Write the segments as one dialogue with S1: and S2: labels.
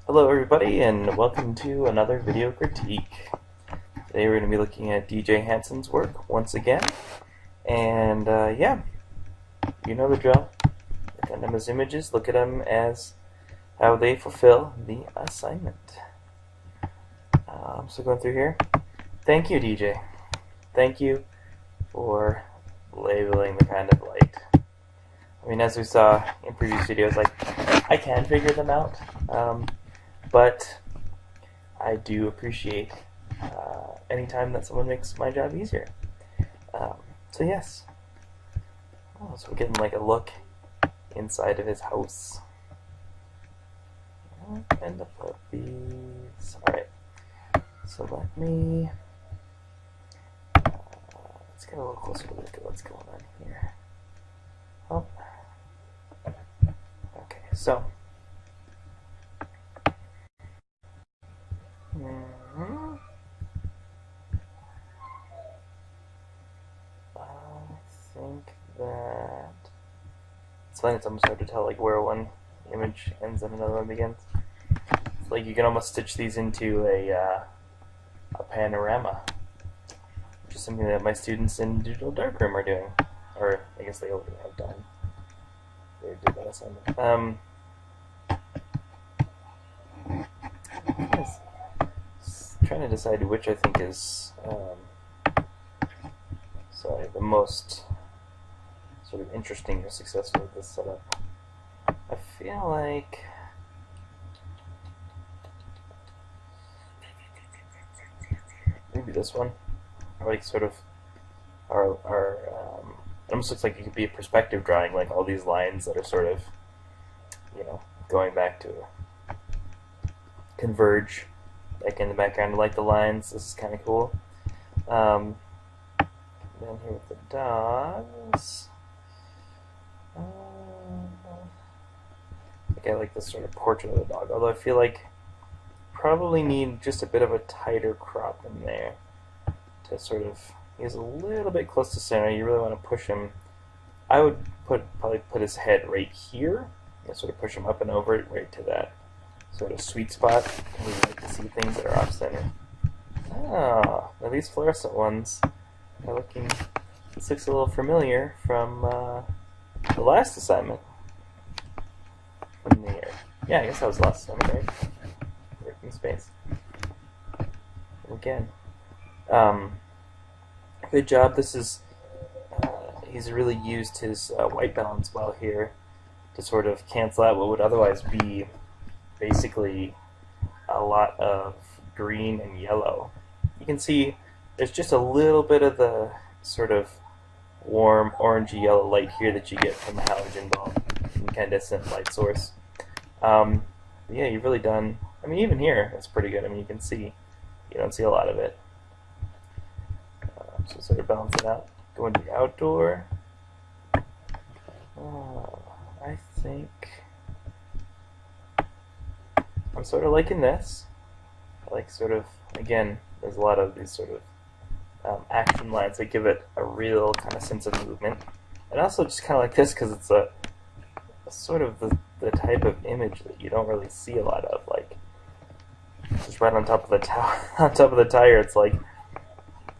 S1: Hello everybody and welcome to another video critique. Today we're going to be looking at DJ Hanssen's work once again. And yeah, you know the drill. Look at them as images, look at them as how they fulfill the assignment. So going through here, thank you DJ. Thank you for labeling the kind of light. I mean, as we saw in previous videos, like, I can figure them out. But I do appreciate any time that someone makes my job easier. So yes. Oh, so we're getting like a look inside of his house. And the puppies. Alright. So let me... let's get a little closer to look at what's going on here. Oh. Okay, so... I think that it's funny. It's almost hard to tell like where one image ends and another one begins. It's like you can almost stitch these into a panorama, which is something that my students in Digital Darkroom are doing, or I guess they already have done. They did that assignment. Trying to decide which I think is the most sort of interesting or successful with this setup. I feel like maybe this one, or like sort of it almost looks like it could be a perspective drawing, like all these lines that are sort of, you know, going back to converge. Like in the background, I like the lines. This is kind of cool. Then here with the dogs. I like this sort of portrait of the dog, although I feel like probably need just a bit of a tighter crop in there to sort of, he's a little bit close to center. You really want to push him. I would probably put his head right here and sort of push him up and over it right to that sort of sweet spot. I really like to see things that are off center. Ah, now these fluorescent ones are looking, this looks a little familiar from the last assignment. From the, yeah, I guess that was the last assignment, right? Working space. Again, good job. This is, he's really used his white balance well here to sort of cancel out what would otherwise be basically a lot of green and yellow. You can see there's just a little bit of the sort of warm orangey yellow light here that you get from the halogen bulb, incandescent light source. Yeah, you've really done, I mean, even here it's pretty good. I mean, you can see, you don't see a lot of it. So sort of balance it out. Go into the outdoor. I think I'm sort of liking this. I like sort of, again, there's a lot of these sort of action lines that give it a real kind of sense of movement. And also just kind of like this because it's a sort of the type of image that you don't really see a lot of. Like, just right on top of the on top of the tire, it's like,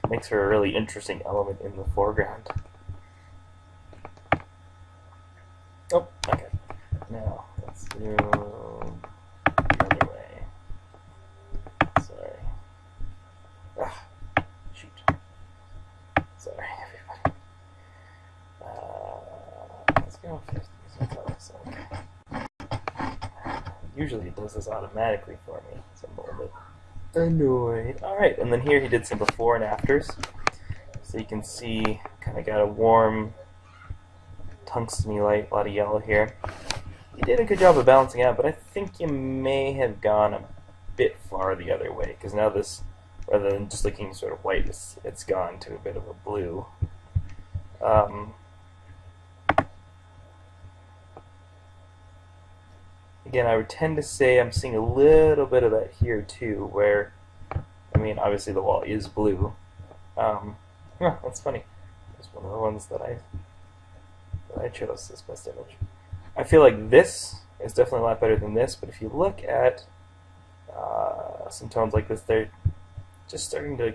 S1: makes for a really interesting element in the foreground. Oh, okay. Now, let's do the other way. Sorry. Ah, shoot. Sorry, everybody. Let's go first. Usually it does this automatically for me, so I'm a little bit annoyed. Alright, and then here he did some before and afters. So you can see, kind of got a warm, tungsten-y light, a lot of yellow here. You did a good job of balancing out, but I think you may have gone a bit far the other way, because now this, rather than just looking sort of white, it's gone to a bit of a blue. Again, I would tend to say I'm seeing a little bit of that here too, where, I mean, obviously the wall is blue. That's funny. It's one of the ones that I chose as best image. I feel like this is definitely a lot better than this, but if you look at some tones like this, they're just starting to.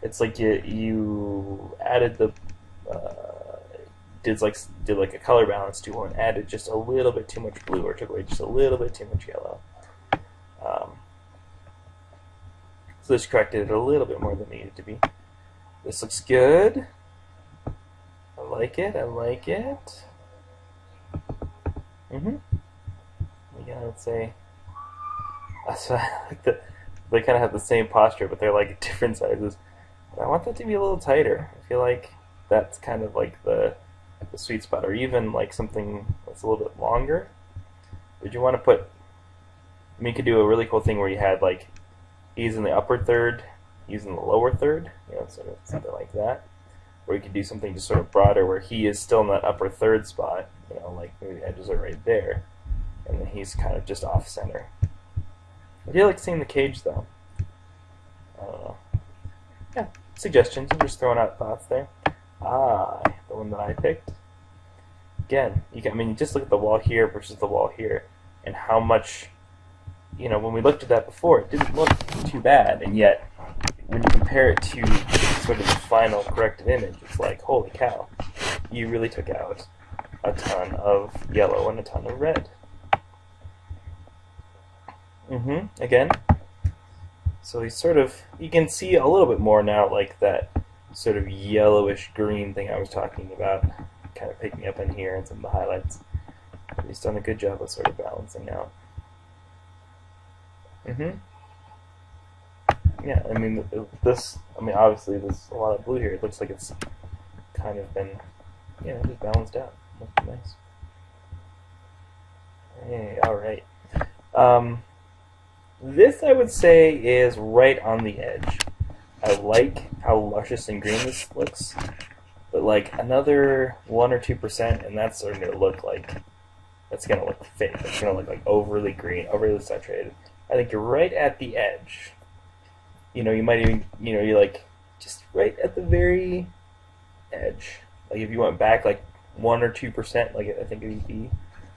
S1: It's like you added the did like a color balance tool and added just a little bit too much blue, or took away just a little bit too much yellow. So this corrected it a little bit more than it needed to be. This looks good. I like it. I like it. Yeah, let's say. So I like that they kind of have the same posture, but they're like different sizes. But I want that to be a little tighter. I feel like that's kind of like the sweet spot, or even like something that's a little bit longer. Would you want to put? I mean, you could do a really cool thing where you had like he's in the upper third, he's in the lower third, sort of something like that. Or you could do something just sort of broader where he is still in that upper third spot, like maybe the edges are right there, and then he's kind of just off center. I do like seeing the cage though. I don't know. Yeah, suggestions. I'm just throwing out thoughts there. The one that I picked. Again, you just look at the wall here versus the wall here, and how much. When we looked at that before, it didn't look too bad, and yet when you compare it to sort of the final corrected image, it's like, holy cow, you really took out a ton of yellow and a ton of red. Again, so you can see a little bit more now, like that sort of yellowish green thing I was talking about, kind of picking up in here and some of the highlights. He's done a good job of sort of balancing out. Yeah, I mean, obviously there's a lot of blue here. It looks like it's kind of been, just balanced out. Looks nice. Hey, alright. This, I would say, is right on the edge. I like how luscious and green this looks, but like another 1 or 2%, and that's starting to look like, it's going to look fake. It's going to look like overly green, overly saturated. I think you're right at the edge. You might even, you're like just right at the very edge. Like if you went back like 1 or 2%, like I think it would be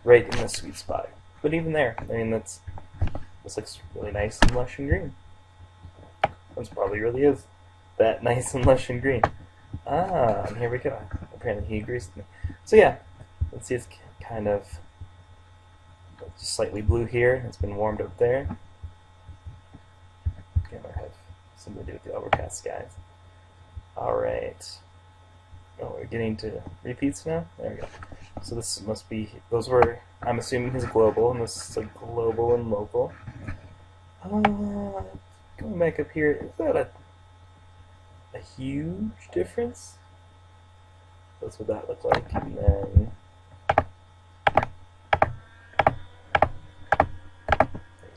S1: right in the sweet spot. But even there, I mean, this looks really nice and lush and green. This probably really is that nice and lush and green. And here we go. Apparently he agrees with me. So yeah, let's see, it's kind of just slightly blue here. It's been warmed up there. Again, I have something to do with the overcast skies. Alright. Oh, we're getting to repeats now? There we go. So this must be, those were, I'm assuming his global, and this is like global and local. Going back up here, is that a huge difference? That's what that looked like. And then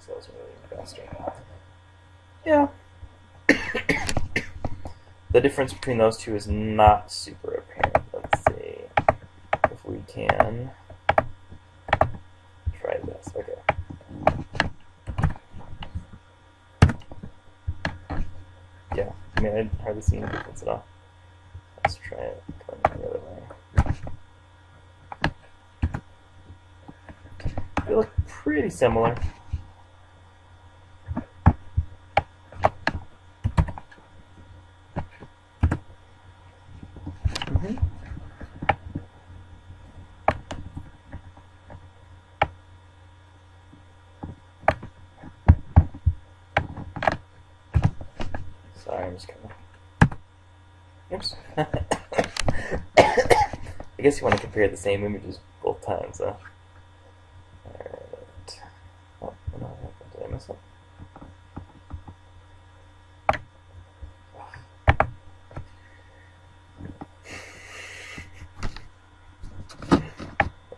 S1: those are really faster. Yeah. The difference between those two is not super apparent. Let's see if we can try this. Okay. Yeah, I mean, I hardly see any difference at all. Let's try it going the other way. They look pretty similar. Sorry, I'm just kind of... Oops. I guess you want to compare the same images both times, huh? Alright. Oh, no, did I mess up?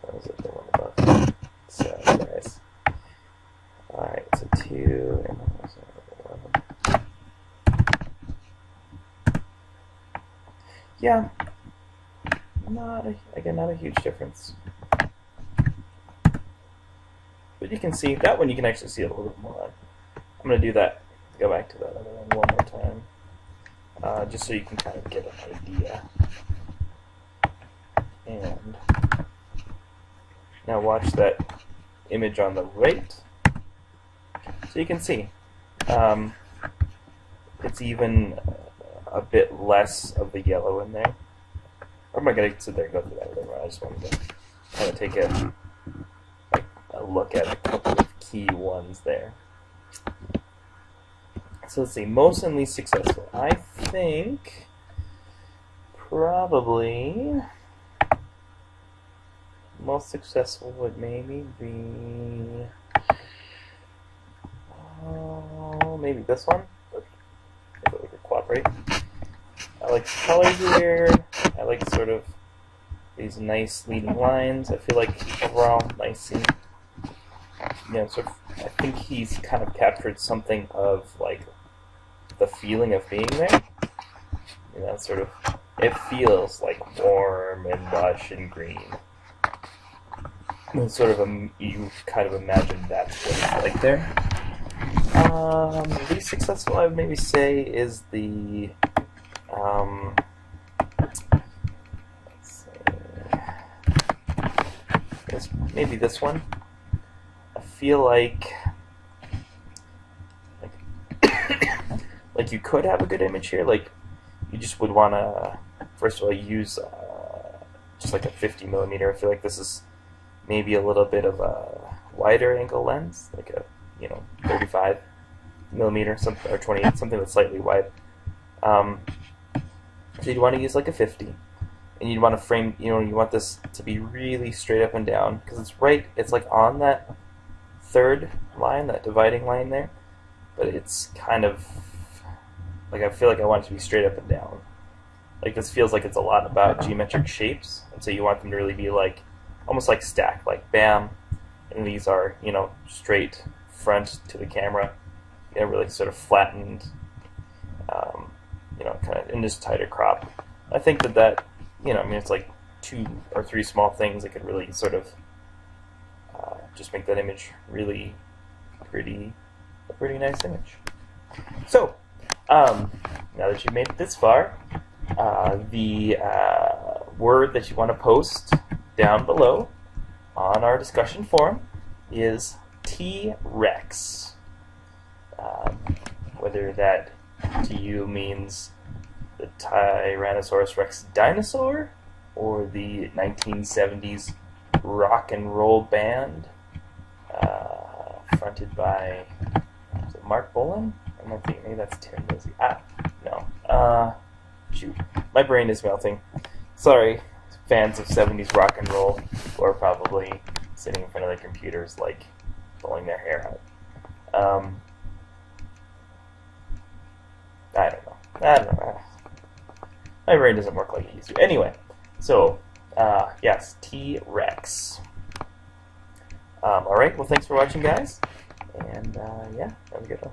S1: What was it? The one above? So, guys. Alright, so 2 and 11. Yeah, not a huge difference. But you can see, that one you can actually see a little bit more on. I'm going to do that, go back to that other one more time, just so you can kind of get an idea. And now watch that image on the right. So you can see, it's even a bit less of the yellow in there. Or am I going to sit there and go through that? Whatever. I just wanted to kind of take a look at a couple of key ones there. So let's see, most and least successful. I think probably most successful would maybe be maybe this one. If it would cooperate. I like the color here. I like sort of these nice leading lines. I feel like overall nice and sort of. I think he's kind of captured something of like the feeling of being there. Sort of. It feels like warm and lush and green. And sort of you kind of imagine that's what it's like there. Least successful, I would maybe say, is the let's say, maybe this one. I feel like like you could have a good image here. Like you just would want to first of all use just like a 50mm. I feel like this is maybe a little bit of a wider angle lens, like a 35mm something, or 28, something that's slightly wide. So you'd want to use like a 50, and you'd want to frame. You want this to be really straight up and down because it's like on that third line, that dividing line there, but it's kind of like I feel like I want it to be straight up and down. Like this feels like it's a lot about geometric shapes, and so you want them to really be like almost like stacked, like bam, and these are straight front to the camera, really sort of flattened, kind of in this tighter crop. I think that it's like 2 or 3 small things that could really sort of just make that image really a pretty nice image. So now that you've made it this far, the word that you want to post down below on our discussion forum is T-Rex. Whether that to you means the Tyrannosaurus Rex dinosaur or the 1970s rock and roll band fronted by Mark Bolan? I might think maybe that's Tim Lizzy. No. Shoot. My brain is melting. Sorry, fans of 70s rock and roll who are probably sitting in front of their computers like pulling their hair out. I don't know. My brain doesn't work like it used to. Anyway, so, yes, T-Rex. Alright, well, thanks for watching, guys. And, yeah, have a good one.